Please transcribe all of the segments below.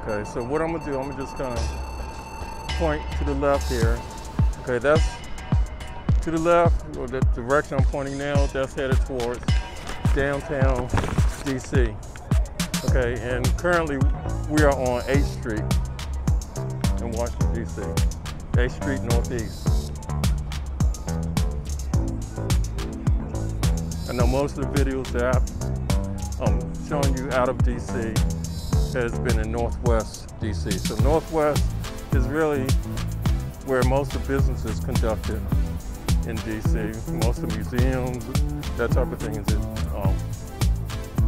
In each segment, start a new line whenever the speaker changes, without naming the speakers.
Okay, so what I'm gonna do, I'm gonna just kind of point to the left here. Okay, that's to the left, or the direction I'm pointing now, that's headed towards downtown DC. Okay, and currently we are on 8th Street in Washington, DC. 8th Street Northeast. I know most of the videos that I'm showing you out of DC has been in Northwest DC. So Northwest is really where most of business is conducted in DC. Most of the museums, that type of thing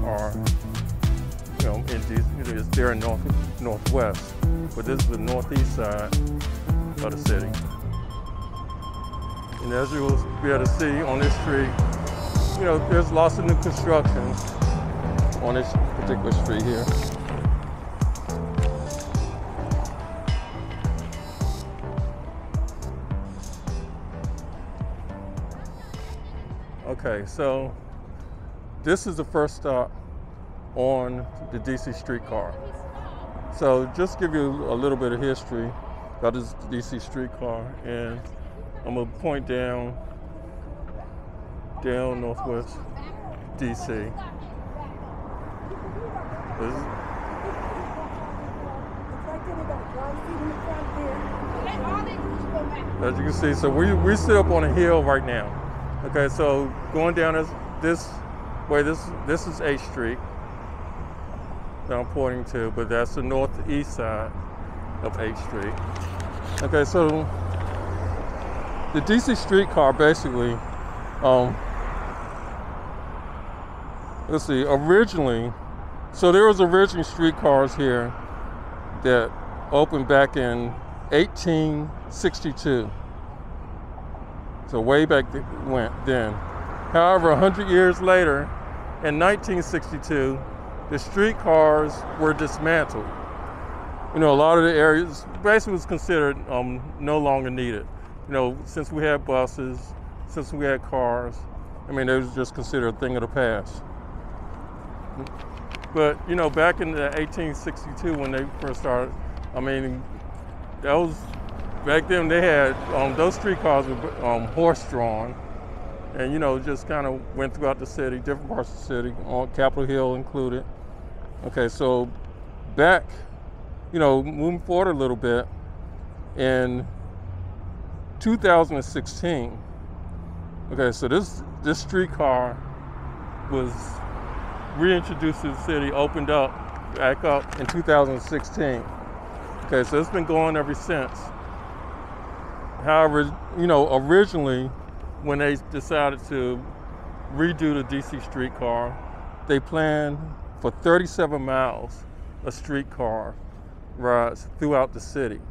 are in DC. They're in Northwest, but this is the Northeast side of the city. And as you will be able to see on this street, there's lots of new construction on this particular street here. Okay, so this is the first stop on the DC streetcar. So just give you a little bit of history about this DC streetcar, and I'm gonna point down Northwest DC. As you can see, so we sit up on a hill right now. Okay, so going down this way, this is 8th Street that I'm pointing to, but that's the northeast side of 8th Street. Okay, so the DC streetcar basically, let's see, originally, so there was originally streetcars here that opened back in 1862. So way back then. However, 100 years later, in 1962, the streetcars were dismantled. A lot of the areas basically was considered no longer needed. Since we had buses, since we had cars, it was just considered a thing of the past. But, back in 1862 when they first started, that was, back then they had, those streetcars were horse-drawn, and, just kind of went throughout the city, different parts of the city, on Capitol Hill included. Okay, so back, moving forward a little bit, in 2016, okay, so this streetcar was reintroduced to the city, opened back up in 2016. Okay, so it's been going ever since. However, originally when they decided to redo the DC streetcar, they planned for 37 miles of streetcar rides throughout the city.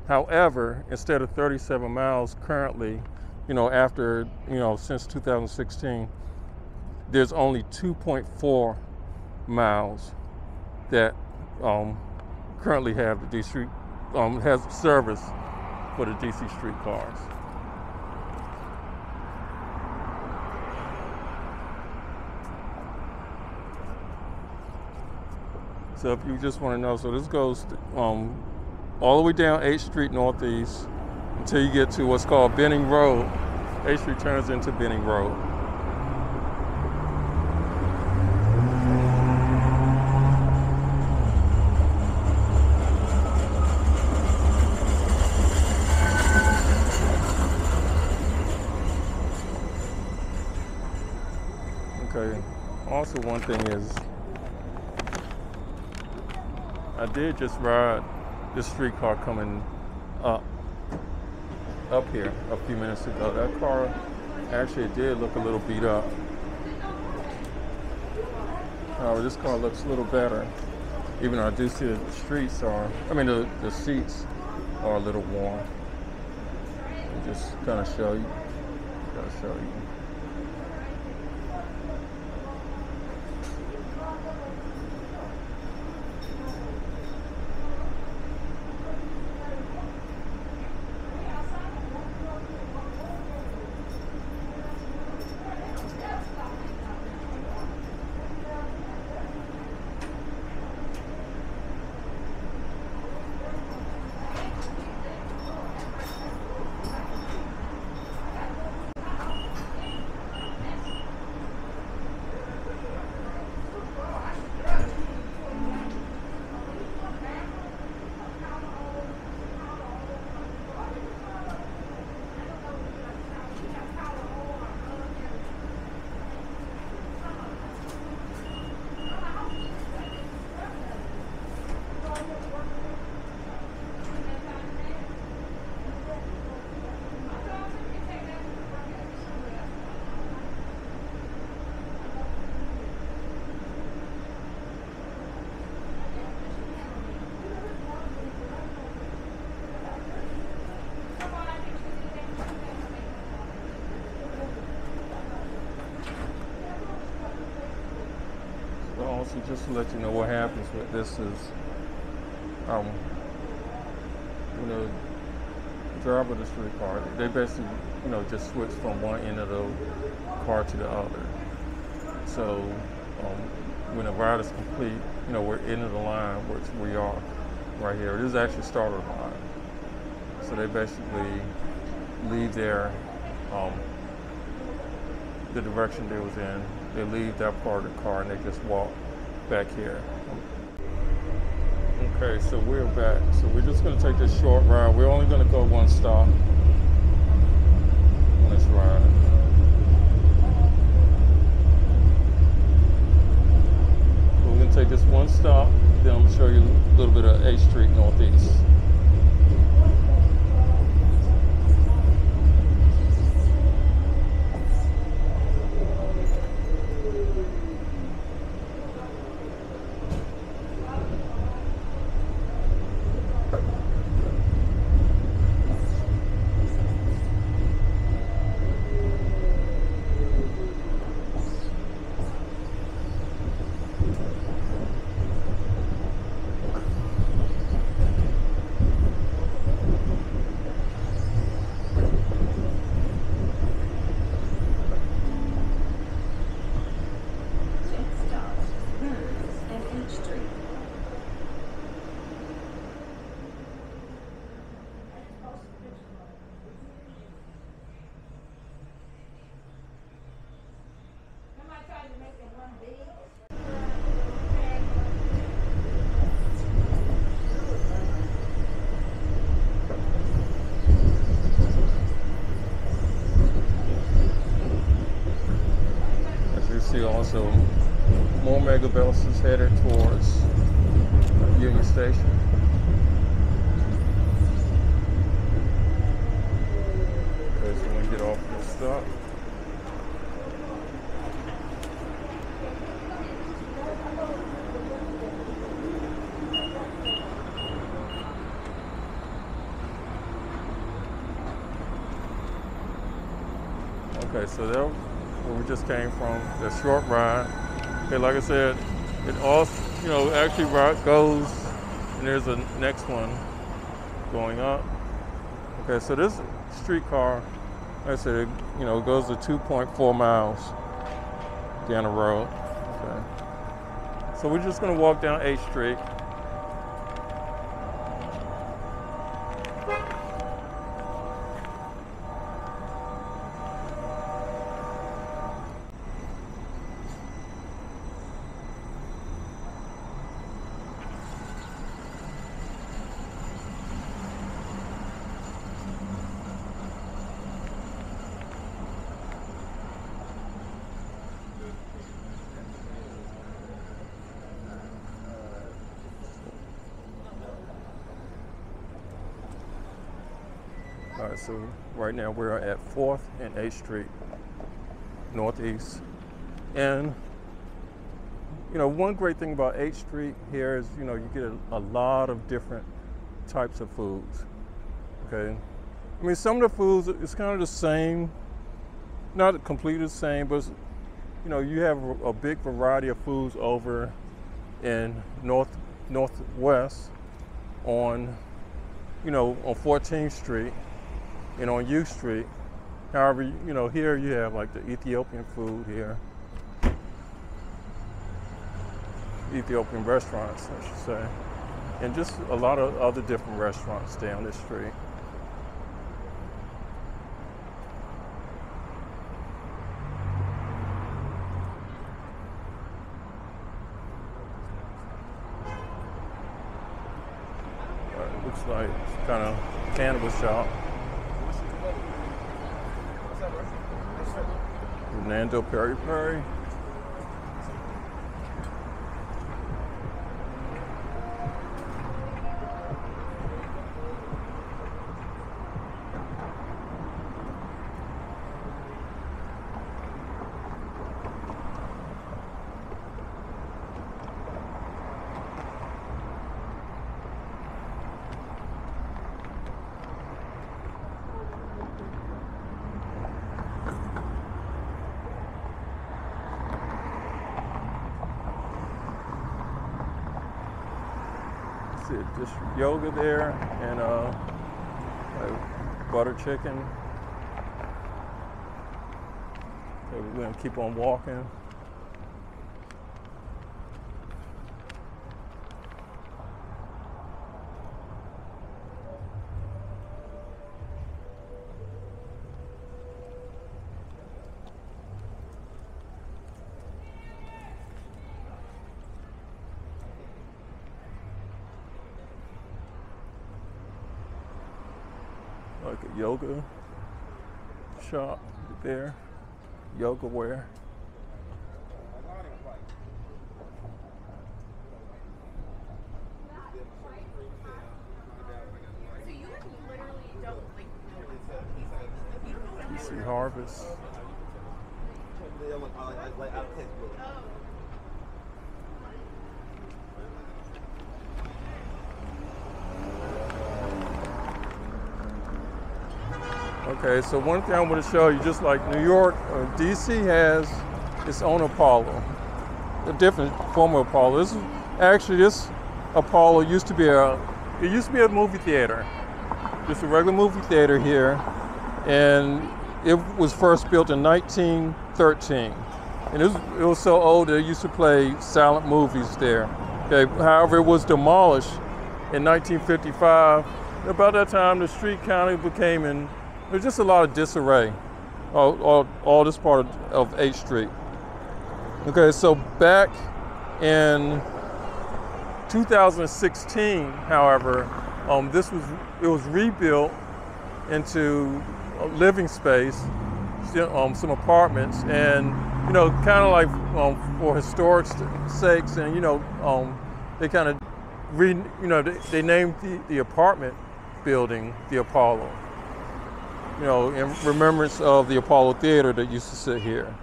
However, instead of 37 miles currently, after, since 2016, there's only 2.4 miles that currently have the DC has service for the DC streetcars. So if you just want to know, so this goes all the way down 8th Street Northeast until you get to what's called Benning Road. 8th Street turns into Benning Road. Okay, also one thing is, I did just ride this streetcar coming up here a few minutes ago. That car actually did look a little beat up. However, this car looks a little better, even though I do see the streets are, the seats are a little worn. Just kind of show you. so just to let you know what happens with this is, when the driver of the streetcar, they basically, just switch from one end of the car to the other. So when the ride is complete, we're into the line, which we are right here. This is actually starter line. So they basically leave their, the direction they was in. They leave that part of the car and they just walk back here. Okay, so we're back. So we're just gonna take this short ride. We're only gonna go one stop on this ride. We're gonna take this one stop, then I'm gonna show you a little bit of 8th Street Northeast. See also more megabuses headed towards Union Station. Okay, so when we get off this stop. Okay, so there where we just came from, the short ride. Okay, like I said, it also, actually goes, and there's a next one going up. Okay, so this streetcar, like I said, it goes to 2.4 miles down the road. Okay, so we're just gonna walk down 8th Street. All right, so right now we're at 4th and 8th Street Northeast. And, one great thing about 8th Street here is, you get a lot of different types of foods, okay? I mean, some of the foods, it's kind of the same, not completely the same, but, you have a big variety of foods over in Northwest on, on 14th Street. And on U Street. However, here you have like the Ethiopian food here. Ethiopian restaurants, I should say. And just a lot of other different restaurants down this street. It looks like it's kind of cannabis shop. Nando Peri Peri. see district yoga there, and like butter chicken. Okay, we're gonna keep on walking. Like a yoga shop there, yoga wear. You see Harvest. Okay, so one thing I want to show you, just like New York, DC has its own Apollo, a different form of Apollo. This Apollo used to be a movie theater, just a regular movie theater here, and it was first built in 1913, and it was so old that it used to play silent movies there. Okay, however, it was demolished in 1955. About that time, the street kind of became there's just a lot of disarray, all this part of H Street. Okay, so back in 2016, however, it was rebuilt into a living space, some apartments, and kind of like for historic sakes, and they kind of they named the apartment building the Apollo. In remembrance of the Apollo Theater that used to sit here.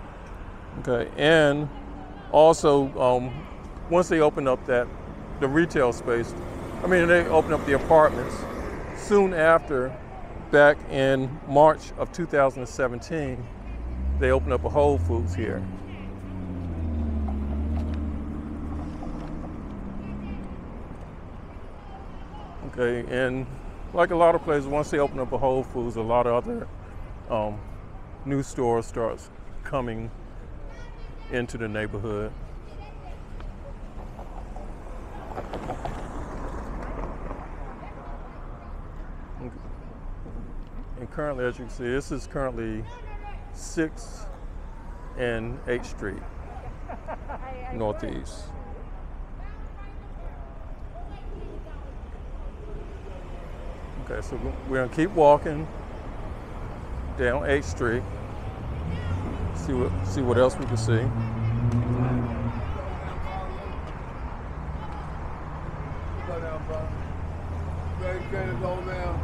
Okay, and also once they opened up the retail space, they opened up the apartments. Soon after, back in March of 2017, they opened up a Whole Foods here. Okay, and like a lot of places, once they open up a Whole Foods, a lot of other new stores starts coming into the neighborhood. And currently, as you can see, this is currently 6th and 8th Street, Northeast. Okay, so we're gonna keep walking down 8th Street. See what else we can see.
Go down, bro. Ready to go now.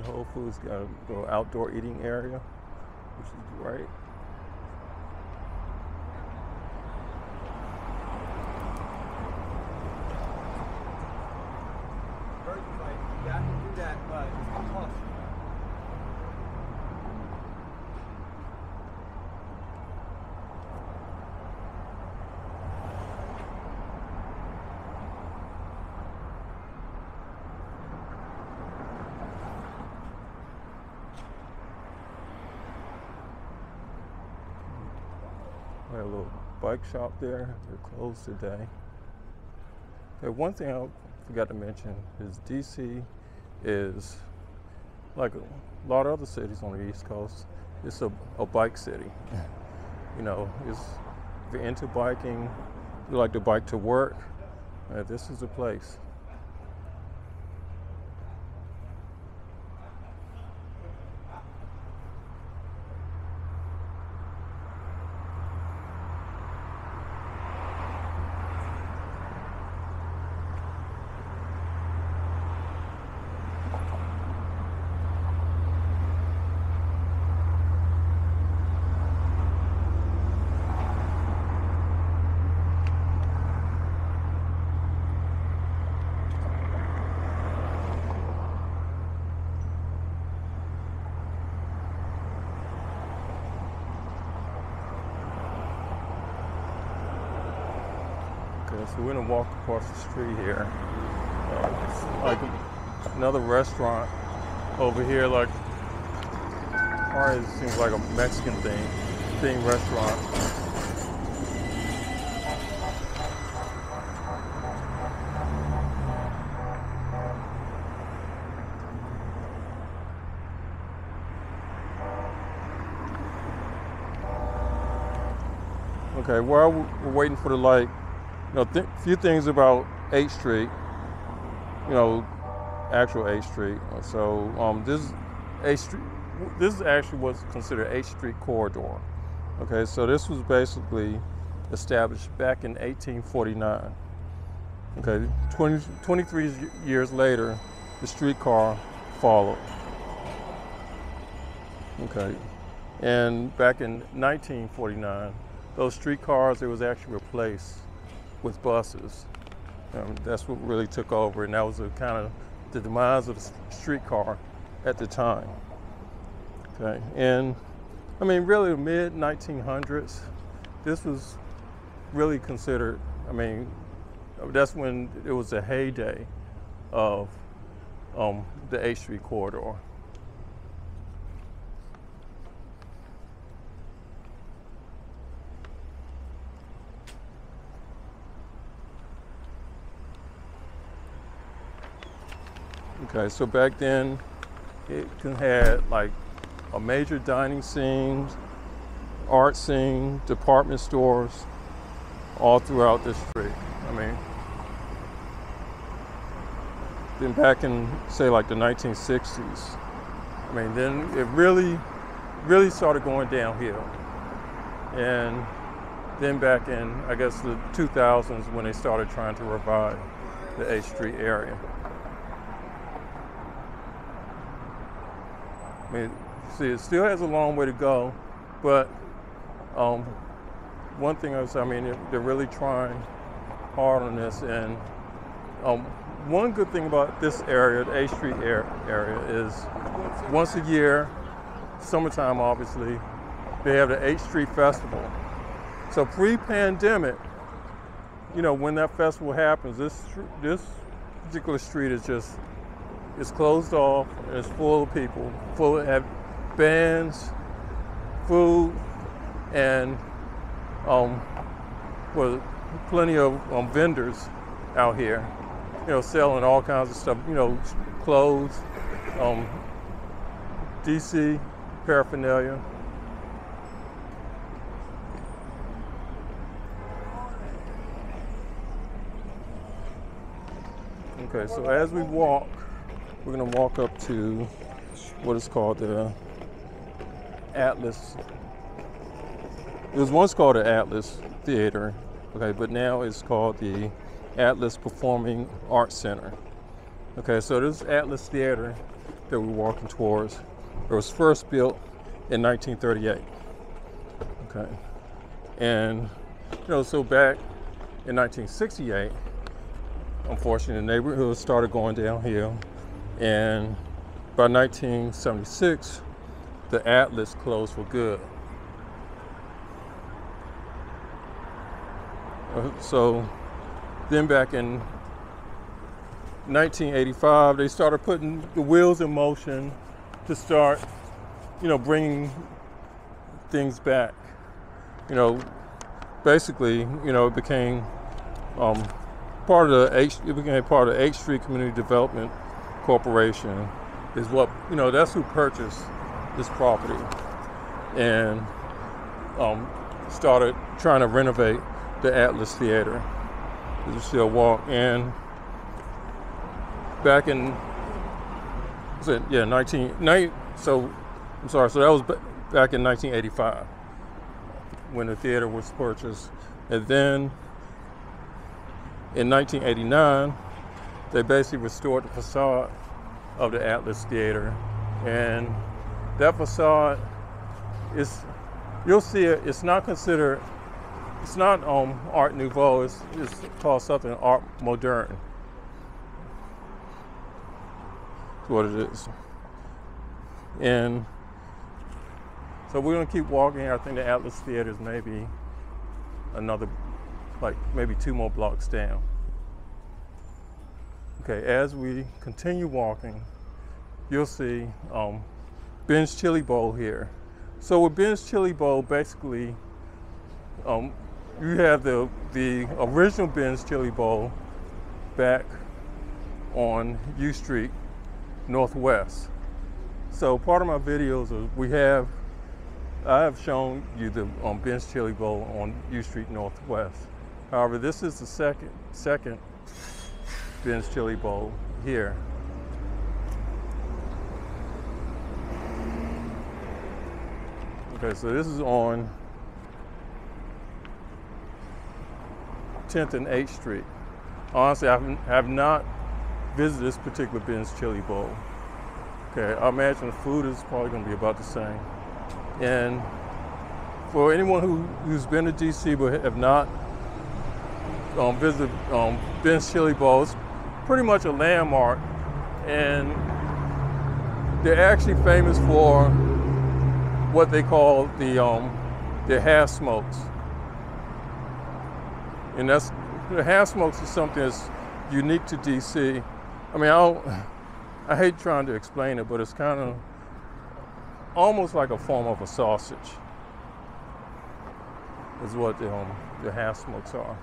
Whole Foods got a little outdoor eating area, which is great.
Yeah, I can do that, but it's gonna cost you.
We have a little bike shop there. They're closed today. Okay, one thing I forgot to mention is DC is, like a lot of other cities on the East Coast, it's a bike city. If you're into biking, you like to bike to work, this is the place. Yeah, so we're gonna walk across the street here. It's like another restaurant over here, like, or it seems like a Mexican themed restaurant. Okay, while we're waiting for the light, few things about H Street, actual H Street. So this H Street, this is actually what's considered H Street corridor. Okay, so this was basically established back in 1849. Okay, 23 years later, the streetcar followed. Okay, and back in 1949, those streetcars, it was actually replaced with buses. That's what really took over, and that was kind of the demise of the streetcar at the time. Okay, and I mean, really, the mid 1900s, this was really considered. I mean, that's when it was a heyday of the H Street corridor. Okay, so back then, it had like a major dining scene, art scene, department stores, all throughout the street. I mean, then back in, say, like the 1960s, I mean, then it really started going downhill. And then back in, I guess, the 2000s, when they started trying to revive the H Street area. I mean, see, it still has a long way to go, but one thing they're really trying hard on this, and one good thing about this area, the H Street area, is once a year, summertime obviously, they have the H Street Festival. So pre-pandemic, when that festival happens, this particular street is it's closed off, and it's full of people, full of bands, food, and plenty of vendors out here, selling all kinds of stuff, clothes, DC paraphernalia. Okay, so as we walk, we're gonna walk up to what is called the Atlas. It was once called the Atlas Theater, okay, but now it's called the Atlas Performing Arts Center. Okay, so this Atlas Theater that we're walking towards, it was first built in 1938. Okay, and so back in 1968, unfortunately, the neighborhood started going downhill. And by 1976, the Atlas closed for good. So then back in 1985, they started putting the wheels in motion to start, bringing things back. Basically, it became part of the H Street Community Development Corporation is what, that's who purchased this property and started trying to renovate the Atlas Theater. You still walk, and back in, so that was back in 1985 when the theater was purchased. And then in 1989, they basically restored the facade of the Atlas Theater. And that facade is, you'll see it, it's not considered, it's not Art Nouveau, it's called something Art Moderne. That's what it is. And so we're gonna keep walking. I think the Atlas Theater is maybe another like maybe 2 more blocks down. Okay, as we continue walking, you'll see Ben's Chili Bowl here. So with Ben's Chili Bowl, basically, you have the original Ben's Chili Bowl back on U Street Northwest. So part of my videos is I have shown you the Ben's Chili Bowl on U Street Northwest. However, this is the second Ben's Chili Bowl here. Okay, so this is on 10th and 8th Street. Honestly, I have not visited this particular Ben's Chili Bowl. Okay, I imagine the food is probably going to be about the same. And for anyone who's been to DC but have not visited Ben's Chili Bowl, it's pretty much a landmark, and they're actually famous for what they call the half smokes. And the half smokes is something that's unique to DC. I mean, I hate trying to explain it, but it's kind of almost like a form of a sausage, is what the half smokes are.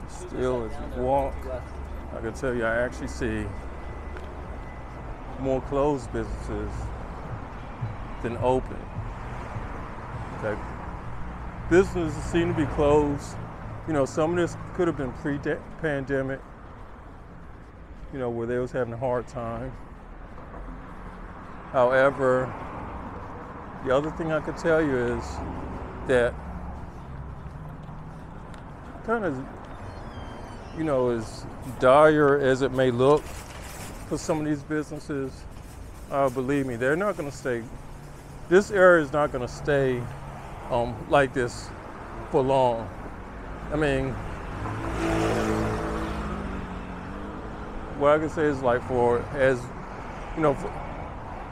Still, as you walk, I can tell you I actually see more closed businesses than open. Okay. Businesses seem to be closed. You know, some of this could have been pre-pandemic, you know, where they was having a hard time. However, the other thing I could tell you is that kind of, you know, as dire as it may look for some of these businesses, believe me, they're not going to stay. This area is not going to stay like this for long. I mean, what I can say is, like,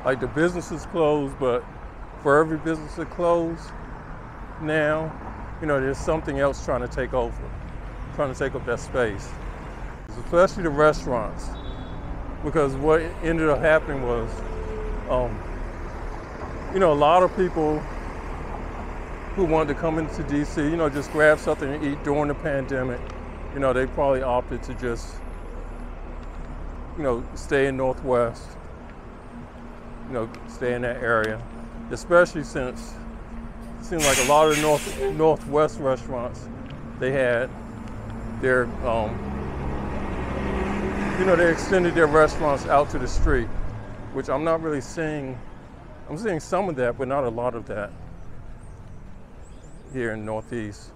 like the businesses closed, but for every business that closed now, you know, there's something else trying to take over, trying to take up that space, especially the restaurants. Because what ended up happening was, you know, a lot of people who wanted to come into DC, you know, just grab something to eat during the pandemic, you know, they probably opted to just, you know, stay in Northwest, you know, stay in that area, especially since it seemed like a lot of the Northwest restaurants, they had their, you know, they extended their restaurants out to the street, which I'm not really seeing. I'm seeing some of that, but not a lot of that here in Northeast.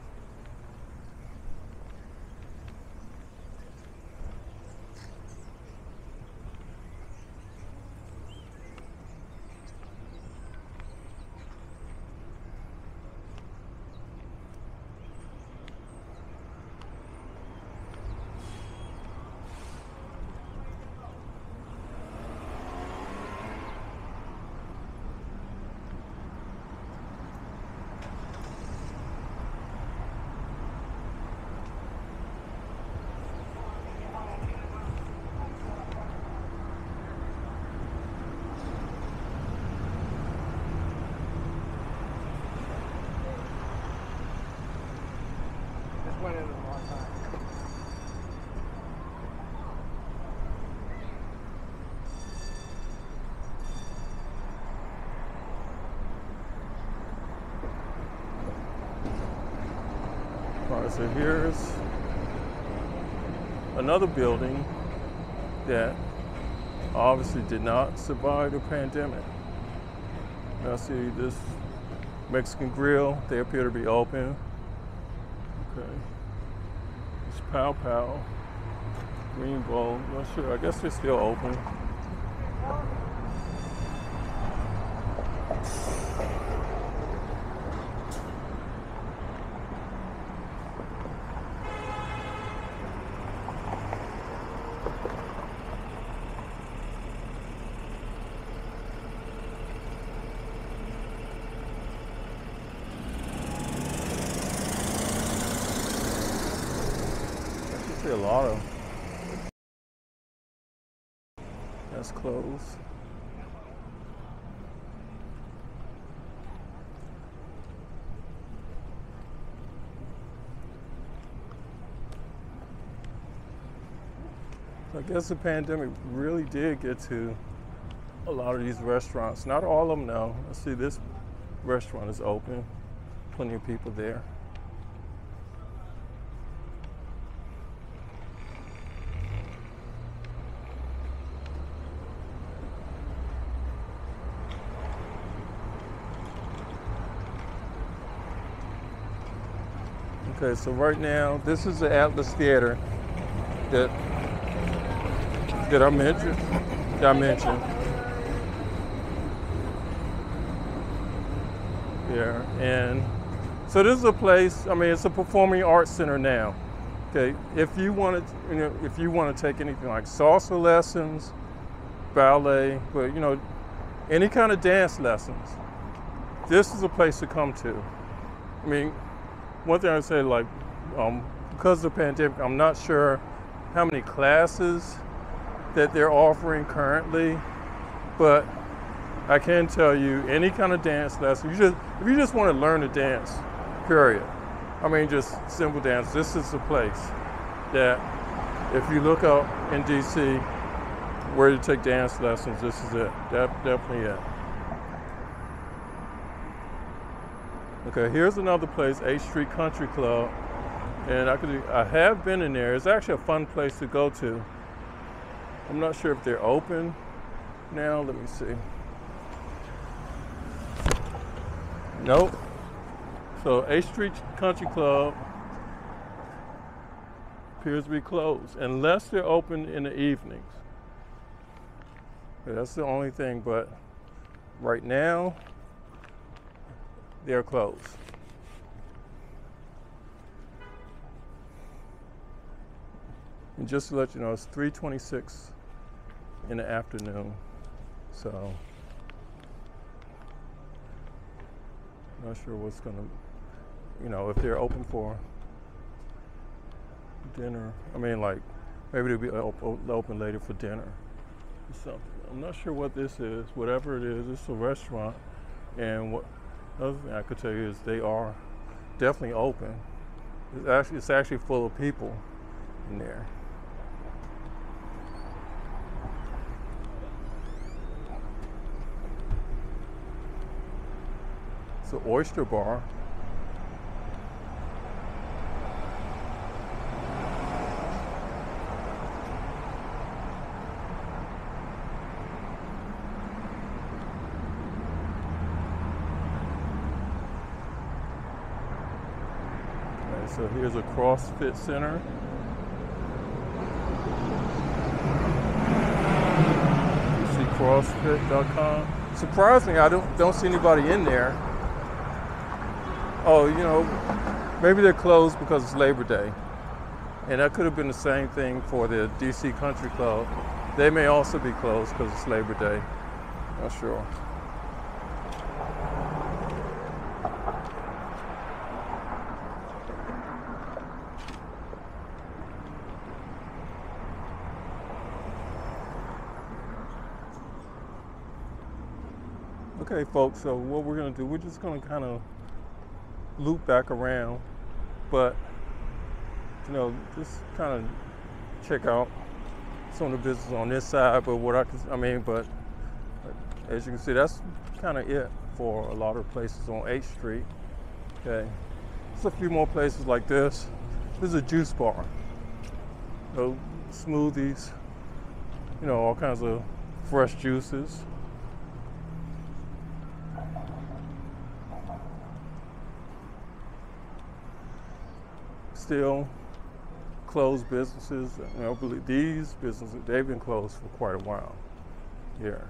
so here's another building that obviously did not survive the pandemic. Now see this Mexican grill, they appear to be open. Okay. It's Pow Pow, Green Bowl, not sure, I guess they're still open. A lot of that's closed. So I guess the pandemic really did get to a lot of these restaurants. Not all of them now. I see this restaurant is open. Plenty of people there. Okay, so right now, this is the Atlas Theater that I mentioned. Yeah, and so this is a place, I mean, it's a performing arts center now. Okay, if you want to take anything like salsa lessons, ballet, but any kind of dance lessons, this is a place to come to. I mean, one thing I would say, like, because of the pandemic, I'm not sure how many classes that they're offering currently, but I can tell you any kind of dance lesson. If you just want to learn to dance, period. I mean, just simple dance. This is the place that, if you look up in DC where to take dance lessons, this is it. Definitely it. Okay, here's another place, 8th Street Country Club, and I have been in there. It's actually a fun place to go to. I'm not sure if they're open now. Let me see. Nope. So 8th Street Country Club appears to be closed unless they're open in the evenings. Okay, that's the only thing, but right now they're closed. And just to let you know, it's 3:26 in the afternoon, so not sure what's gonna, if they're open for dinner. I mean, like, maybe they'll be open later for dinner or something. I'm not sure what this is. Whatever it is, it's a restaurant, and what other thing I could tell you is they are definitely open. It's actually full of people in there. It's an oyster bar. Okay, so here's a CrossFit center. You see CrossFit.com. Surprisingly, I don't see anybody in there. Oh, maybe they're closed because it's Labor Day. And that could have been the same thing for the DC Country Club. They may also be closed because it's Labor Day. Not sure. Okay, folks, so what we're going to do, we're just going to kind of loop back around, but just kind of check out some of the business on this side. But but as you can see, that's kind of it for a lot of places on 8th Street. Okay, there's a few more places like this. This is a juice bar. So smoothies, you know, all kinds of fresh juices. Still closed businesses. I don't believe these businesses, they've been closed for quite a while here.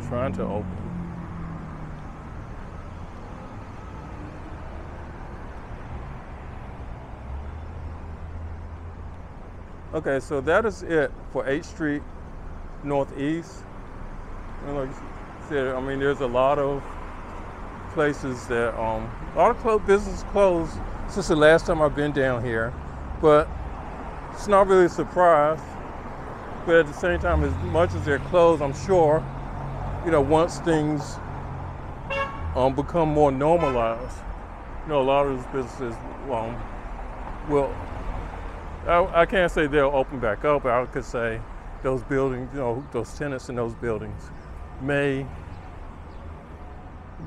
Trying to open. Okay, so that is it for 8th Street Northeast. And like I said, I mean, there's a lot of places that, a lot of businesses closed since the last time I've been down here, but it's not really a surprise. But at the same time, as much as they're closed, I'm sure, you know, once things become more normalized, you know, a lot of those businesses will, I can't say they'll open back up, but I could say those buildings, you know, those tenants in those buildings may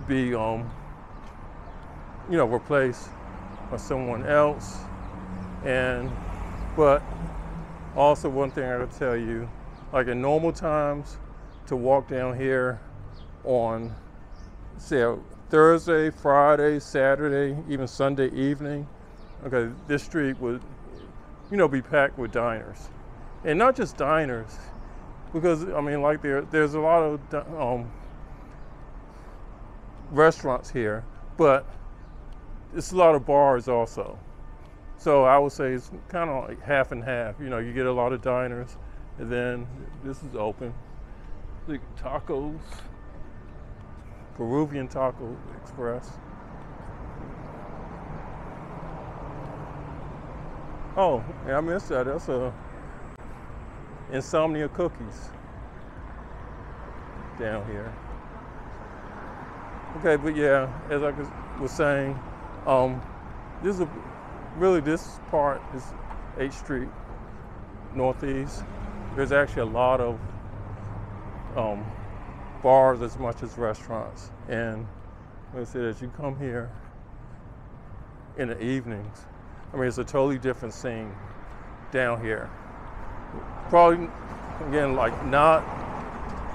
be, you know, replaced by someone else. But also one thing I could tell you, like in normal times, to walk down here on, say, Thursday, Friday, Saturday, even Sunday evening, okay, this street would, you know, be packed with diners. And not just diners, because, I mean, like there's a lot of restaurants here, but it's a lot of bars also. So I would say it's kind of like half and half. You know, you get a lot of diners, and then this is open. Like tacos, Peruvian Taco Express. Oh, yeah, I missed that. That's Insomnia Cookies down here. Okay, but yeah, as I was saying, this part is 8th Street Northeast. There's actually a lot of bars as much as restaurants. And like I said, as you come here in the evenings, I mean, it's a totally different scene down here. Probably, again, like not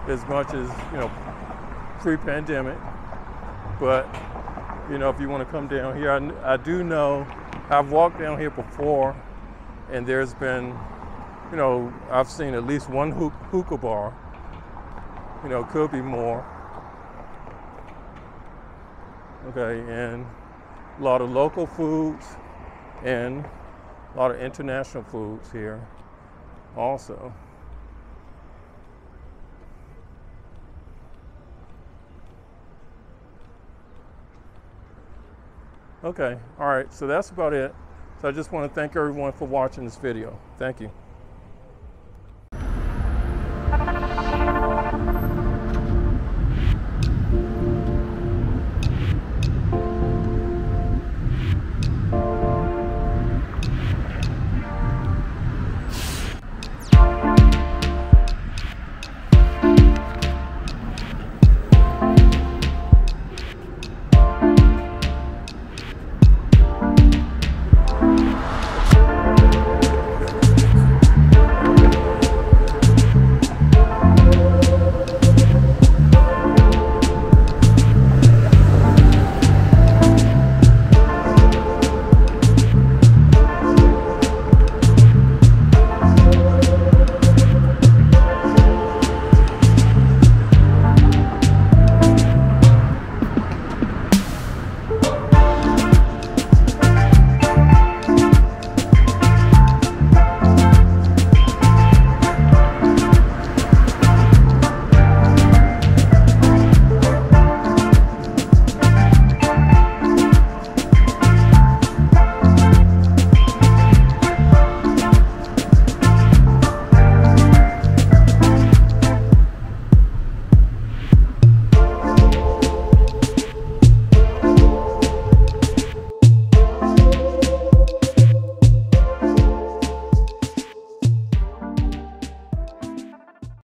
as much as, you know, pre-pandemic, but, you know, if you want to come down here, I do know, I've walked down here before, and there's been, you know, I've seen at least one hookah bar. You know, could be more. Okay, and a lot of local foods and a lot of international foods here also. Okay, all right, so that's about it. So I just want to thank everyone for watching this video. Thank you.